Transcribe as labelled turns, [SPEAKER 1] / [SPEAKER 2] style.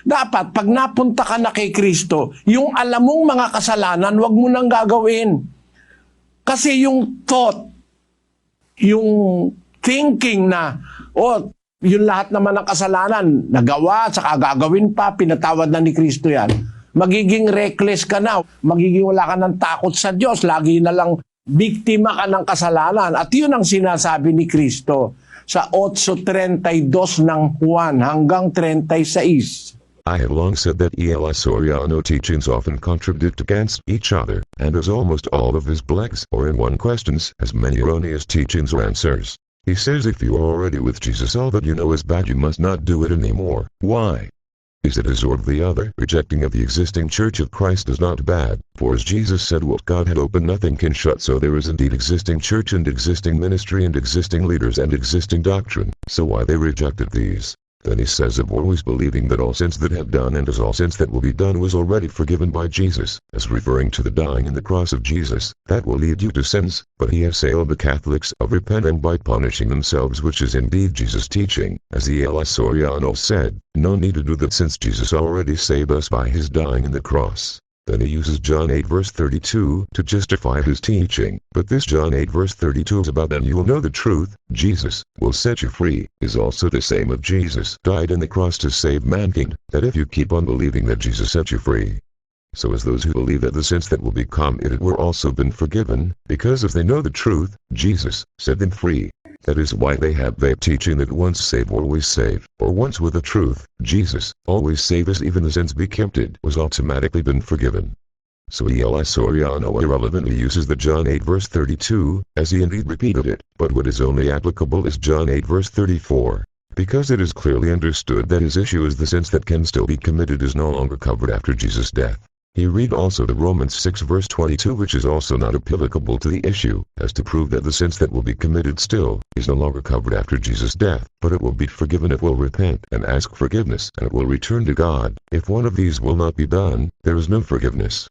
[SPEAKER 1] Dapat, pag napunta ka na kay Kristo, yung alam mong mga kasalanan, wag mo nang gagawin. Kasi yung thought, yung thinking na, yung lahat naman ng kasalanan, nagawa, saka gagawin pa, pinatawad na ni Kristo yan. Magiging reckless ka na, magiging wala ka ng takot sa Diyos, lagi na lang biktima ka ng kasalanan. At yun ang sinasabi ni Kristo sa 8:32 ng Juan hanggang 36.
[SPEAKER 2] I have long said that Eli Soriano teachings often contradict against each other, and as almost all of his blogs or in one questions has many erroneous teachings or answers. He says if you are already with Jesus all that you know is bad you must not do it anymore. Why? Is it as or the other? Rejecting of the existing Church of Christ is not bad, for as Jesus said what God had opened nothing can shut, so there is indeed existing church and existing ministry and existing leaders and existing doctrine, so why they rejected these? Then he says of always believing that all sins that have done and as all sins that will be done was already forgiven by Jesus, as referring to the dying in the cross of Jesus, that will lead you to sins, but he assailed the Catholics of repenting by punishing themselves, which is indeed Jesus' teaching, as the Eli Soriano said, no need to do that since Jesus already saved us by his dying in the cross. Then he uses John 8 verse 32 to justify his teaching, but this John 8 verse 32 is about and you will know the truth, Jesus will set you free, is also the same of Jesus died on the cross to save mankind, that if you keep on believing that Jesus set you free. So as those who believe that the sins that will be committed were also been forgiven, because if they know the truth, Jesus set them free. That is why they have that teaching that once saved always save, or once with the truth, Jesus, always save us even the sins be committed was automatically been forgiven. So Eli Soriano irrelevantly uses the John 8 verse 32, as he indeed repeated it, but what is only applicable is John 8 verse 34. Because it is clearly understood that his issue is the sins that can still be committed is no longer covered after Jesus' death. He read also the Romans 6 verse 22 which is also not applicable to the issue, as to prove that the sins that will be committed still, is no longer covered after Jesus' death, but it will be forgiven, it will repent and ask forgiveness, and it will return to God. If one of these will not be done, there is no forgiveness.